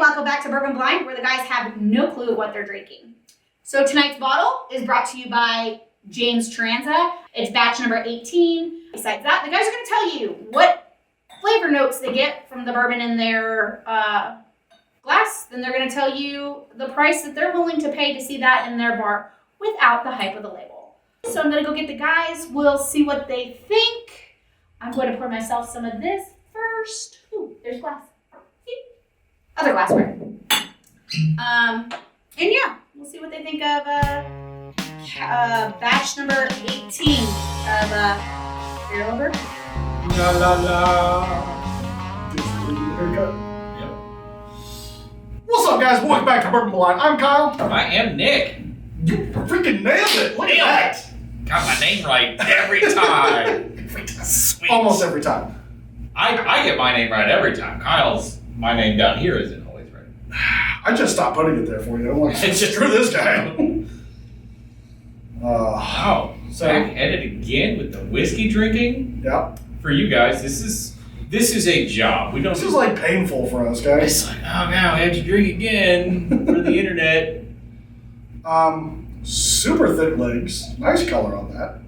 welcome back to Bourbon Blind, where the guys have no clue what they're drinking. So tonight's bottle is brought to you by James Tranza. It's batch number 18. Besides that, the guys are going to tell you what flavor notes they get from the bourbon in their glass. Then they're going to tell you the price that they're willing to pay to see that in their bar without the hype of the label. So I'm going to go get the guys. We'll see what they think. I'm going to pour myself some of this first. Ooh, there's glass. See? Other glassware. And yeah, we'll see what they think of batch number 18 of Barrell Bourbon. La la la. This is the haircut. Yep. What's up, guys? Welcome back to Bourbon Blind. I'm Kyle. I am Nick. You freaking nailed it. Look at that. Got my name right every time. Sweet. Almost every time. I get my name right every time. Kyle's, my name down here isn't always right. I just stopped putting it there for you. I'm like, screw this guy. Wow. So Back at it again with the whiskey drinking. yeah, For you guys, this is a job. We don't. this is like painful for us, guys. It's like, oh man, we have to drink again for the internet. Super thick legs. Nice color on that.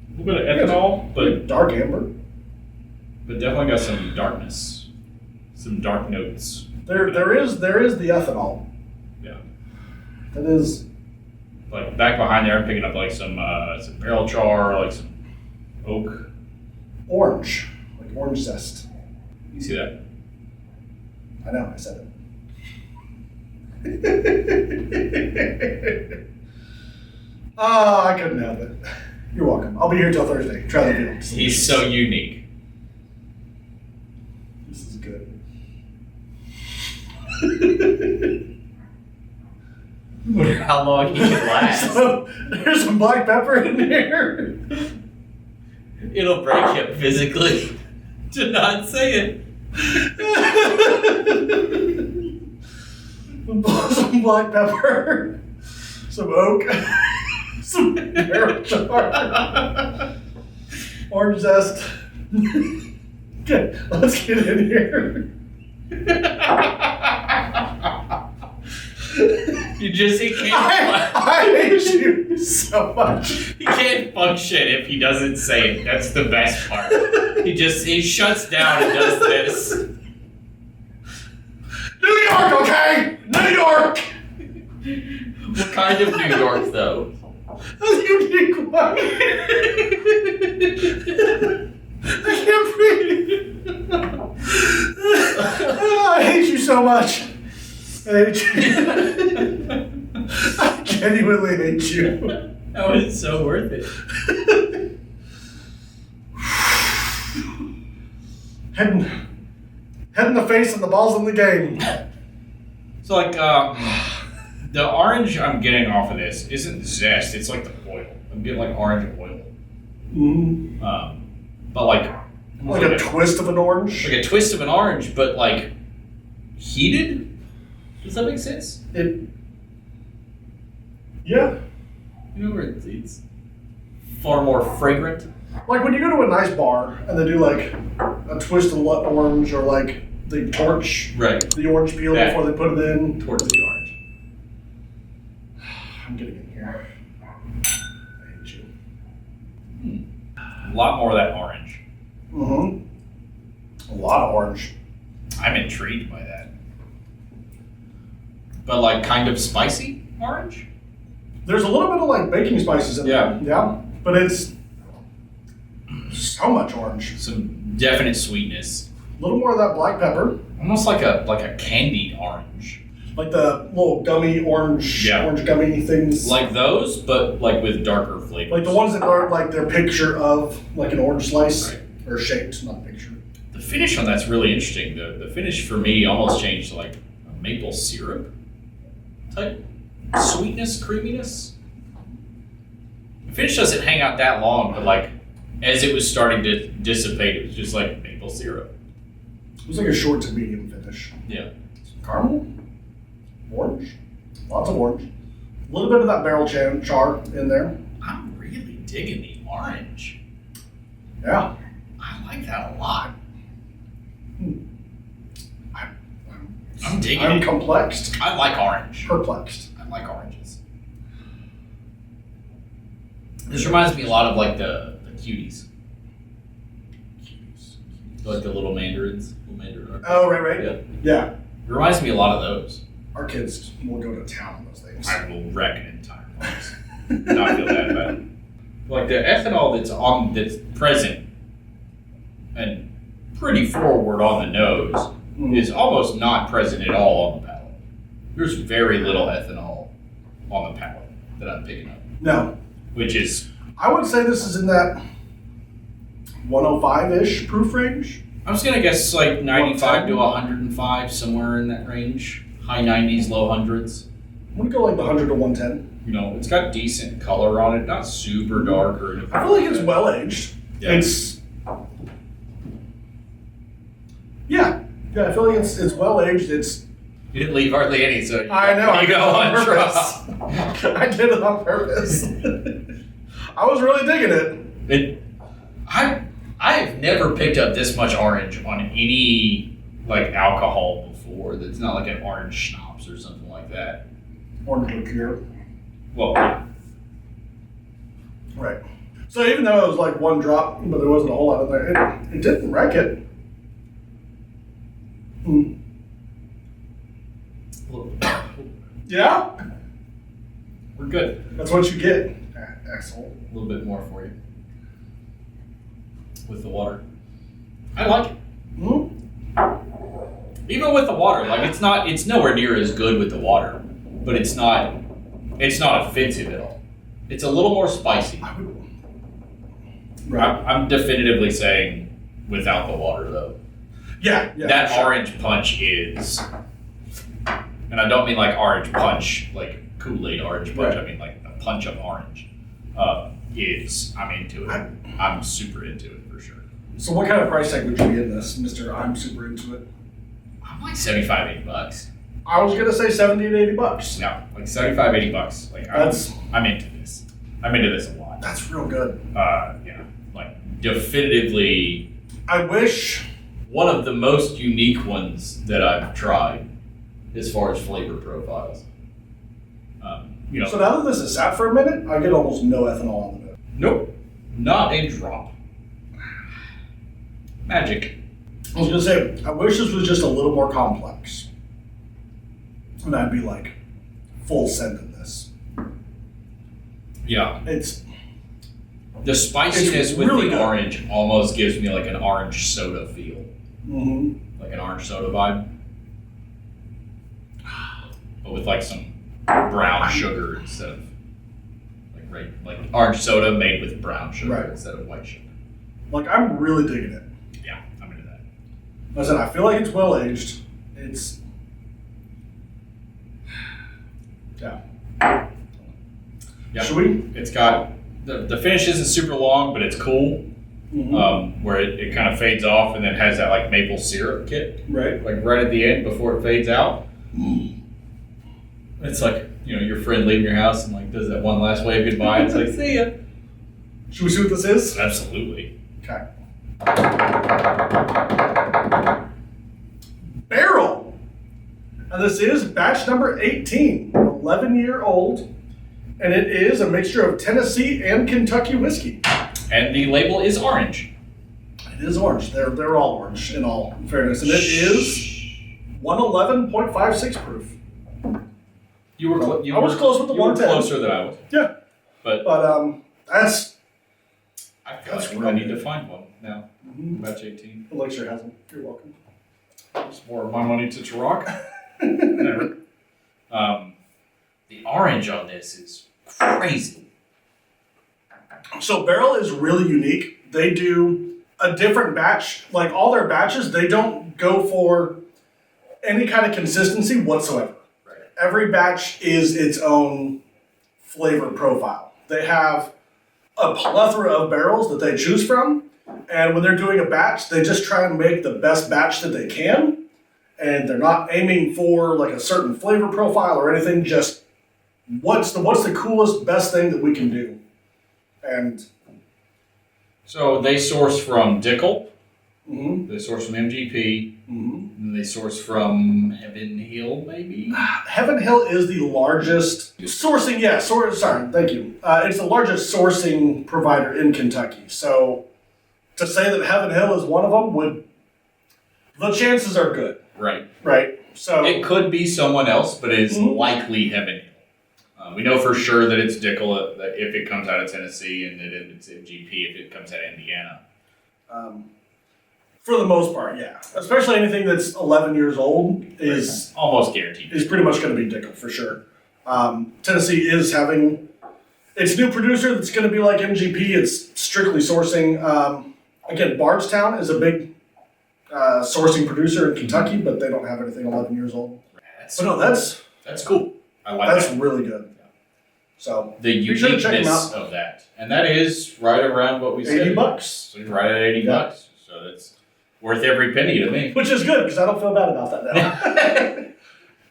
A little bit of ethanol, but Dark amber. definitely got some darkness, some dark notes. There is the ethanol. Yeah. That is. Like back behind there, I'm picking up like some barrel char, like some oak. Orange. Like orange zest. You see that? I know, I said it. I couldn't help it. You're welcome. I'll be here till Thursday. Try the deal. He's so unique. This is good. Wonder how long he can last. So, there's some black pepper in here. It'll break him physically to not say it. Some black pepper. Some oak. Some barrel char. Orange zest. Okay, let's get in here. He can't. I hate you so much. He can't function if he doesn't say it. That's the best part. He shuts down and does this. New York, okay? New York! What kind of New York, though? A unique one. I can't breathe. I hate you so much. I hate you. I genuinely hate you. That was so worth it. Head in the face and the ball's in the game. So like the orange I'm getting off of this isn't zest. It's like the oil. I'm getting like orange oil. But like a twist of an orange. Like a twist of an orange, but like heated. Does that make sense? Yeah. You know where it's far more fragrant. Like when you go to a nice bar and they do like a twist of orange or like the torch, right? The orange peel that, before they put it in. Towards the orange. I'm getting in here. I hate you. A lot more of that orange. A lot of orange. I'm intrigued by that. But like kind of spicy orange? There's a little bit of like baking spices in there. Yeah. But it's so much orange. Some definite sweetness. A little more of that black pepper. Almost like a candied orange. Like the little gummy orange gummy things. Like those, but like with darker flavors. Like the ones that are like their picture of like an orange slice. Right. Or shaped, not a picture. The finish on that's really interesting. The finish for me almost changed to like a maple syrup type sweetness, creaminess. The finish doesn't hang out that long, but like as it was starting to dissipate, it was just like maple syrup. It was like a short to medium finish. Yeah. Caramel, orange, lots of orange. A little bit of that barrel char in there. I'm really digging the orange. Yeah. I like that a lot. I'm I'm digging I'm it. complexed. I like orange. Perplexed. I like oranges. This reminds me a lot of like the cuties. Like the little mandarins. Oh, right. Yeah. Yeah. It reminds me a lot of those. Our kids will go to town on those things. I will wreck an entire box. Not feel that bad. Like the ethanol that's present and pretty forward on the nose is almost not present at all on the palate. There's very little ethanol on the palate that I'm picking up. No. Which is, I would say this is in that 105-ish proof range. I was gonna guess like 95 to 105, somewhere in that range. High 90s, low hundreds. I'm going to go like the 100 to 110. You know, it's got decent color on it, not super dark or anything. I feel like it's well aged. Yeah. Yeah, I feel like it's well aged. It's. You didn't leave hardly any, so I know. I you did it go on on purpose. I did it on purpose. I was really digging it. I've never picked up this much orange on any like alcohol before. That's not like an orange schnapps or something like that. Orange liqueur. Well, Right. So even though it was like one drop, but there wasn't a whole lot in there, it didn't wreck it. Yeah? we're good. That's what you get. Excellent. A little bit more for you with the water. I like it. Even with the water, like it's nowhere near as good with the water, but it's not offensive at all. It's a little more spicy. Right. I'm definitively saying without the water though. Yeah. That sure. orange punch is, and I don't mean like orange punch, like Kool-Aid orange punch. Right. I mean like a punch of orange. I'm into it. I'm super into it for sure. So what kind of price tag would you be in this, Mr. I'm super into it? I'm like $75, $80. I was gonna say $70 to $80. No, like $75, $80. Like I'm into this. I'm into this a lot. That's real good. Yeah, like definitively I wish. one of the most unique ones that I've tried as far as flavor profiles. So now that this is sat for a minute, I get almost no ethanol on the nose. Nope, not a drop. Magic. I was gonna say, I wish this was just a little more complex. And I'd be like, full send in this. Yeah, It's the spiciness It's with really the good. orange almost gives me like an orange soda feel, like an orange soda vibe, but with like some brown sugar instead of like orange soda made with brown sugar Right. instead of white sugar. like I'm really digging it. Yeah, I'm into that. Like I said, I feel like it's well aged. It's Yeah. Should we? It's got the finish isn't super long, but it's cool. Where it kind of fades off and then has that like maple syrup kick, Right. like right at the end before it fades out. It's like, you know, your friend leaving your house and like does that one last wave goodbye. It's like, see ya. Should we see what this is? Absolutely. Okay. Barrel. And this is batch number 18, 11-year-old. And it is a mixture of Tennessee and Kentucky whiskey. And the label is orange. It is orange. They're all orange in all fairness. And it is 111.56 proof. You were I was close with the you were 110. closer than I was. Yeah. But that's I feel That's like I real need to good. find one now. Batch 18. Elixir has them. You're welcome. It's more of my money to Ciroc. Whatever. The orange on this is crazy. So Barrell is really unique. They do a different batch. Like all their batches, they don't go for any kind of consistency whatsoever. Right. Every batch is its own flavor profile. They have a plethora of barrels that they choose from. And when they're doing a batch, they just try and make the best batch that they can. And they're not aiming for like a certain flavor profile or anything, just what's the coolest, best thing that we can do. And So they source from Dickel, They source from MGP. And they source from Heaven Hill, maybe? Heaven Hill is the largest sourcing, sorry, thank you. It's the largest sourcing provider in Kentucky. So to say that Heaven Hill is one of them the chances are good. Right. Right. So it could be someone else, but it's likely Heaven Hill. We know for sure that it's Dickel if it comes out of Tennessee, and that it's MGP if it comes out of Indiana. For the most part, yeah. Especially anything that's 11 years old is almost guaranteed. Is pretty much going to be Dickel for sure. Tennessee is having its new producer that's going to be like MGP. It's strictly sourcing. Again, Bardstown is a big sourcing producer in Kentucky, but they don't have anything 11 years old. But no, that's cool. I like that's that. really good. So the uniqueness of that, and that is right around what we said. $80. So it's right at $80. So that's worth every penny to me. Which is good because I don't feel bad about that now.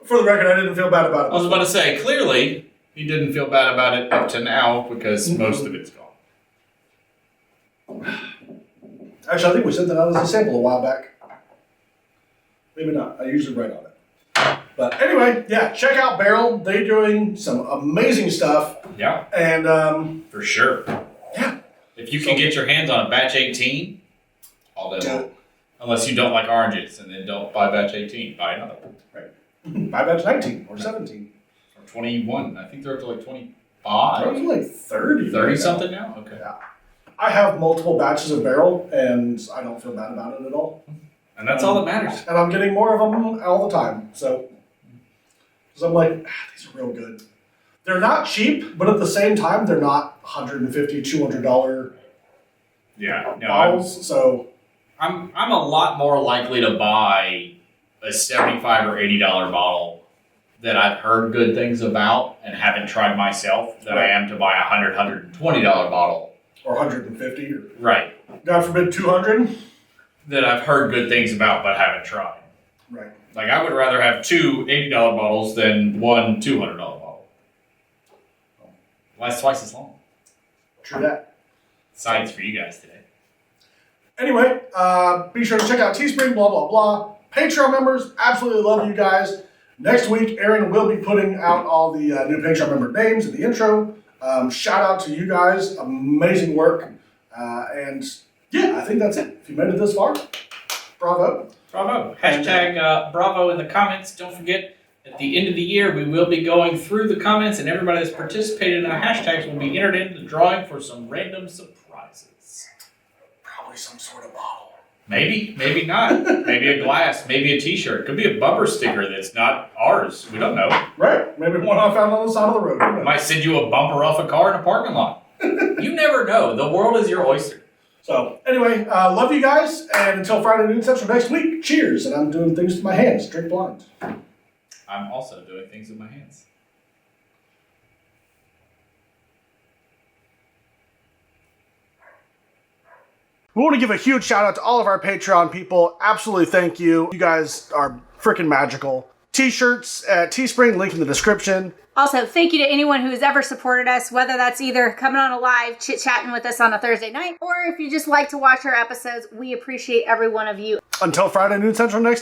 For the record, I didn't feel bad about it. I was about to say, clearly he didn't feel bad about it up to now because most of it's gone. Actually, I think we sent that out as a sample a while back. Maybe not. I usually write on it. But anyway, yeah, check out Barrell. They're doing some amazing stuff. Yeah. And for sure. Yeah. If you can get your hands on a batch 18, all day long. Unless you don't like oranges, and then don't buy batch 18. Buy another one. Right. Buy batch 19 or 17. Or 21. I think they're up to like 25. They're up to like 30. 30 something now? Okay. Yeah. I have multiple batches of Barrell, and I don't feel bad about it at all. And that's all that matters. And I'm getting more of them all the time. So I'm like, these are real good. They're not cheap, but at the same time, they're not $150, $200 bottles. So I'm a lot more likely to buy a $75 or $80 bottle that I've heard good things about and haven't tried myself than I am to buy a $100, $120 bottle. Or 150 or right. God forbid 200. That I've heard good things about but haven't tried. Right. Like I would rather have two $80 bottles than one $200 bottle. Lasts twice as long. True that. Science for you guys today. Anyway, be sure to check out Teespring, blah, blah, blah. Patreon members, absolutely love you guys. Next week, Aaron will be putting out all the new Patreon member names in the intro. Shout out to you guys. Amazing work. And yeah, I think that's it. If you made it this far, bravo. Bravo. Hashtag bravo in the comments. Don't forget, at the end of the year, we will be going through the comments, and everybody that's participated in our hashtags will be entered into the drawing for some random surprises. Probably some sort of bottle. Maybe, maybe not. Maybe a glass, maybe a t-shirt. Could be a bumper sticker that's not ours. We don't know. Right. Maybe one I found on the side of the road. Might send you a bumper off a car in a parking lot. You never know. The world is your oyster. So, anyway, love you guys, and until Friday noon Central next week, cheers, and I'm doing things with my hands, drink blind. I'm also doing things with my hands. We want to give a huge shout out to all of our Patreon people. Absolutely thank you. You guys are freaking magical. T-shirts at Teespring, link in the description. Also, thank you to anyone who has ever supported us, whether that's either coming on a live, chit-chatting with us on a Thursday night, or if you just like to watch our episodes, we appreciate every one of you. Until Friday noon Central next